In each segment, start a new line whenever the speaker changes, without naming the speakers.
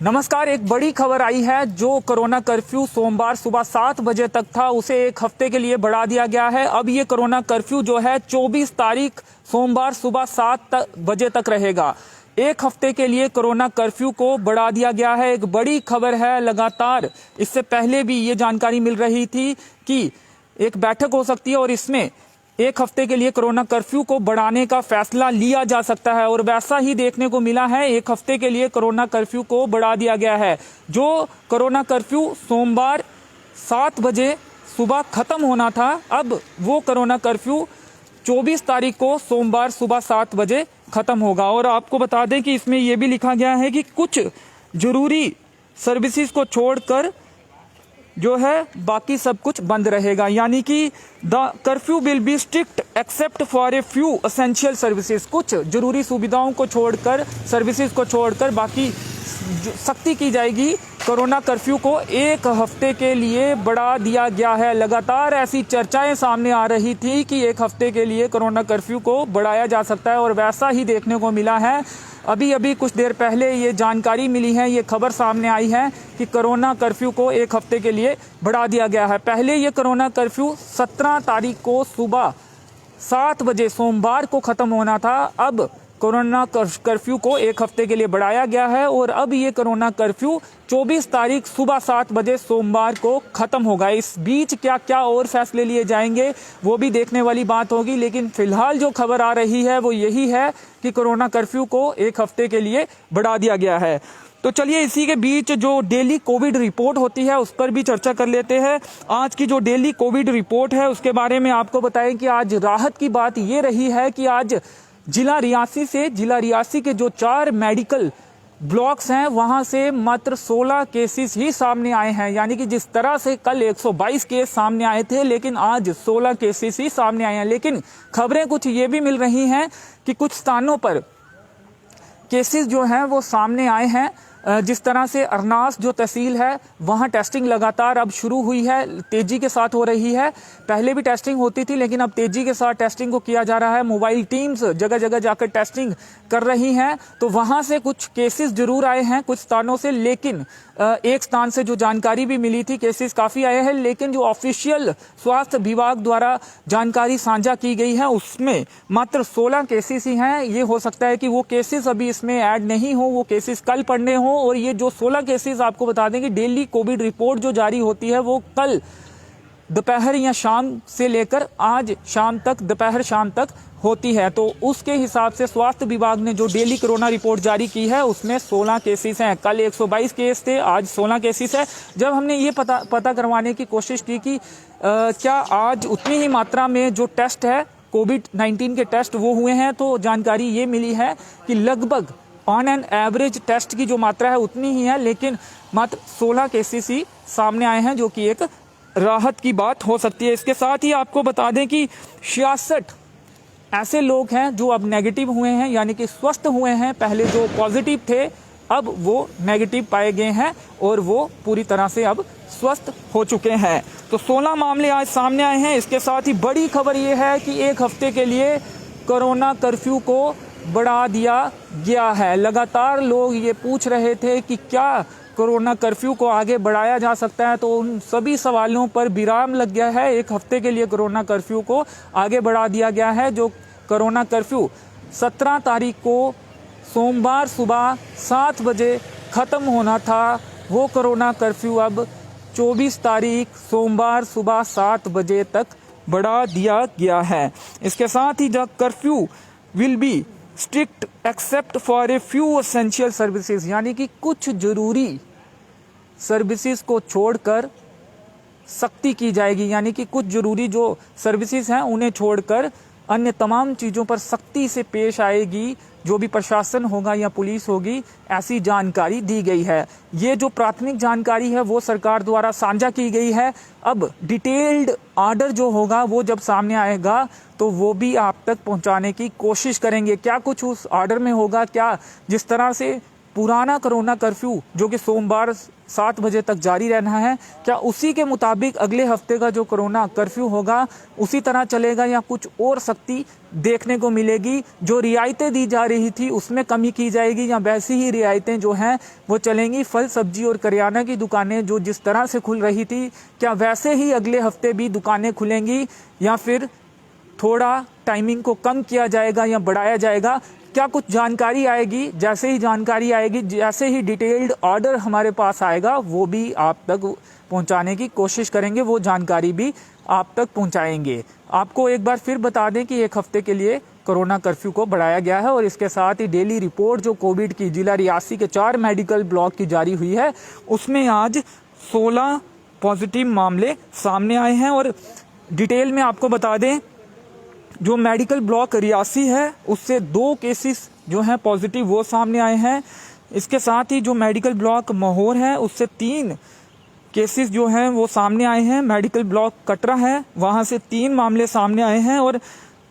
नमस्कार। एक बड़ी खबर आई है। जो कोरोना कर्फ्यू सोमवार सुबह 7 बजे तक था उसे एक हफ्ते के लिए बढ़ा दिया गया है। अब ये कोरोना कर्फ्यू जो है 24 तारीख सोमवार सुबह 7 बजे तक रहेगा। एक हफ्ते के लिए कोरोना कर्फ्यू को बढ़ा दिया गया है। एक बड़ी खबर है। लगातार इससे पहले भी ये जानकारी मिल रही थी कि एक बैठक हो सकती है और इसमें एक हफ्ते के लिए कोरोना कर्फ्यू को बढ़ाने का फैसला लिया जा सकता है और वैसा ही देखने को मिला है। एक हफ्ते के लिए कोरोना कर्फ्यू को बढ़ा दिया गया है। जो कोरोना कर्फ्यू सोमवार 7 बजे सुबह खत्म होना था, अब वो कोरोना कर्फ्यू 24 तारीख को सोमवार सुबह 7 बजे खत्म होगा। और आपको बता दें कि इसमें यह भी लिखा गया है कि कुछ जरूरी सर्विसेज को छोड़कर जो है बाकी सब कुछ बंद रहेगा। यानी कि the curfew will be strict except for a few essential services. कुछ जरूरी सुविधाओं को छोड़कर, सर्विसेज को छोड़कर बाकी सख्ती की जाएगी। कोरोना कर्फ्यू को एक हफ्ते के लिए बढ़ा दिया गया है। लगातार ऐसी चर्चाएं सामने आ रही थी कि एक हफ्ते के लिए कोरोना कर्फ्यू को बढ़ाया जा सकता है और वैसा ही देखने को मिला है। अभी कुछ देर पहले ये जानकारी मिली है, ये खबर सामने आई है कि कोरोना कर्फ्यू को एक हफ्ते के लिए बढ़ा दिया गया है। पहले ये कोरोना कर्फ्यू 17 तारीख को सुबह 7 बजे सोमवार को खत्म होना था। अब कोरोना कर्फ्यू को एक हफ्ते के लिए बढ़ाया गया है और अब ये कोरोना कर्फ्यू 24 तारीख सुबह 7 बजे सोमवार को खत्म होगा। इस बीच क्या क्या और फैसले लिए जाएंगे वो भी देखने वाली बात होगी, लेकिन फिलहाल जो खबर आ रही है वो यही है कि कोरोना कर्फ्यू को एक हफ्ते के लिए बढ़ा दिया गया है। तो चलिए इसी के बीच जो डेली कोविड रिपोर्ट होती है उस पर भी चर्चा कर लेते हैं। आज की जो डेली कोविड रिपोर्ट है उसके बारे में आपको बताएं कि आज राहत की बात ये रही है कि आज जिला रियासी के जो 4 मेडिकल ब्लॉक्स हैं वहां से मात्र 16 केसेस ही सामने आए हैं। यानी कि जिस तरह से कल 122 केस सामने आए थे, लेकिन आज 16 केसेस ही सामने आए हैं। लेकिन खबरें कुछ ये भी मिल रही हैं कि कुछ स्थानों पर केसेस जो हैं वो सामने आए हैं। जिस तरह से अरनास जो तहसील है वहां टेस्टिंग लगातार अब शुरू हुई है, तेजी के साथ हो रही है। पहले भी टेस्टिंग होती थी लेकिन अब तेजी के साथ टेस्टिंग को किया जा रहा है। मोबाइल टीम्स जगह जगह जाकर टेस्टिंग कर रही हैं। तो वहां से कुछ केसेस जरूर आए हैं कुछ स्थानों से, लेकिन एक स्थान से जो जानकारी भी मिली थी केसेस काफी आए हैं, लेकिन जो ऑफिशियल स्वास्थ्य विभाग द्वारा जानकारी साझा की गई है उसमें मात्र 16 केसेस ही हैं। ये हो सकता है कि वो केसेस अभी इसमें ऐड नहीं हो, वो केसेस कल पढ़ने हो। और ये जो 16 केसेस आपको बता दें कि डेली कोविड रिपोर्ट जो जारी होती है वो कल दोपहर या शाम से लेकर आज शाम तक, दोपहर शाम तक होती है। तो उसके हिसाब से स्वास्थ्य विभाग ने जो डेली कोरोना रिपोर्ट जारी की है उसमें 16 केसेस हैं। कल 122 केस थे, आज 16 केसेस है। जब हमने ये पता करवाने की कोशिश की कि क्या आज उतनी ही मात्रा में जो टेस्ट है कोविड-19 के टेस्ट वो हुए हैं, तो जानकारी ये मिली है कि लगभग ऑन एन एवरेज टेस्ट की जो मात्रा है उतनी ही है, लेकिन मात्र 16 केसेस ही सामने आए हैं, जो कि एक राहत की बात हो सकती है। इसके साथ ही आपको बता दें कि 66 ऐसे लोग हैं जो अब नेगेटिव हुए हैं, यानी कि स्वस्थ हुए हैं। पहले जो पॉजिटिव थे अब वो नेगेटिव पाए गए हैं और वो पूरी तरह से अब स्वस्थ हो चुके हैं। तो 16 मामले आज सामने आए हैं। इसके साथ ही बड़ी खबर ये है कि एक हफ्ते के लिए कोरोना कर्फ्यू को बढ़ा दिया गया है। लगातार लोग ये पूछ रहे थे कि क्या कोरोना कर्फ्यू को आगे बढ़ाया जा सकता है, तो उन सभी सवालों पर विराम लग गया है। एक हफ्ते के लिए कोरोना कर्फ्यू को आगे बढ़ा दिया गया है। जो कोरोना कर्फ्यू 17 तारीख को सोमवार सुबह 7 बजे खत्म होना था, वो कोरोना कर्फ्यू अब 24 तारीख सोमवार सुबह 7 बजे तक बढ़ा दिया गया है। इसके साथ ही जब curfew will be strict except for a few essential services, यानी कि कुछ जरूरी सर्विसेज को छोड़कर सख्ती की जाएगी। यानी कि कुछ जरूरी जो सर्विसेज हैं उन्हें छोड़कर अन्य तमाम चीज़ों पर सख्ती से पेश आएगी, जो भी प्रशासन होगा या पुलिस होगी, ऐसी जानकारी दी गई है। ये जो प्राथमिक जानकारी है वो सरकार द्वारा साझा की गई है। अब डिटेल्ड ऑर्डर जो होगा वो जब सामने आएगा तो वो भी आप तक पहुंचाने की कोशिश करेंगे। क्या कुछ उस ऑर्डर में होगा, क्या जिस तरह से पुराना कोरोना कर्फ्यू जो कि सोमवार 7 बजे तक जारी रहना है। क्या उसी के मुताबिक अगले हफ्ते का जो कोरोना कर्फ्यू होगा उसी तरह चलेगा या कुछ और सख्ती देखने को मिलेगी? जो रियायतें दी जा रही थी उसमें कमी की जाएगी या वैसी ही रियायतें जो हैं वो चलेंगी? फल सब्जी और करियाना की दुकानें जो जिस तरह से खुल रही थी, क्या वैसे ही अगले हफ्ते भी दुकानें खुलेंगी या फिर थोड़ा टाइमिंग को कम किया जाएगा या बढ़ाया जाएगा? क्या कुछ जानकारी आएगी? जैसे ही जानकारी आएगी, जैसे ही डिटेल्ड ऑर्डर हमारे पास आएगा, वो भी आप तक पहुंचाने की कोशिश करेंगे, वो जानकारी भी आप तक पहुंचाएंगे। आपको एक बार फिर बता दें कि एक हफ्ते के लिए कोरोना कर्फ्यू को बढ़ाया गया है और इसके साथ ही डेली रिपोर्ट जो कोविड की जिला रियासी के 4 मेडिकल ब्लॉक की जारी हुई है, उसमें आज 16 पॉजिटिव मामले सामने आए हैं। और डिटेल में आपको बता दें, जो मेडिकल ब्लॉक रियासी है उससे 2 केसेस जो हैं पॉजिटिव वो सामने आए हैं। इसके साथ ही जो मेडिकल ब्लॉक महौर है उससे 3 केसेस जो हैं वो सामने आए हैं। मेडिकल ब्लॉक कटरा है, वहाँ से 3 मामले सामने आए हैं और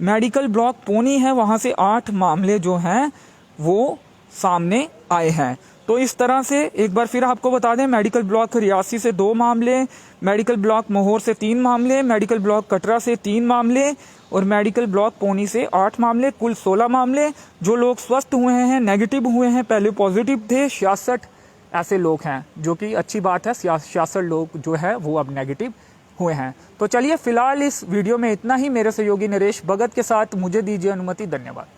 मेडिकल ब्लॉक पोनी है, वहाँ से 8 मामले जो हैं वो सामने आए हैं। तो इस तरह से एक बार फिर आपको बता दें, मेडिकल ब्लॉक रियासी से 2 मामले, मेडिकल ब्लॉक महौर से 3 मामले, मेडिकल ब्लॉक कटरा से 3 मामले और मेडिकल ब्लॉक पोनी से 8 मामले, कुल 16 मामले। जो लोग स्वस्थ हुए हैं, नेगेटिव हुए हैं, पहले पॉजिटिव थे 66 ऐसे लोग हैं, जो कि अच्छी बात है। 66 लोग जो है वो अब नेगेटिव हुए हैं। तो चलिए फिलहाल इस वीडियो में इतना ही। मेरे सहयोगी नरेश भगत के साथ मुझे दीजिए अनुमति। धन्यवाद।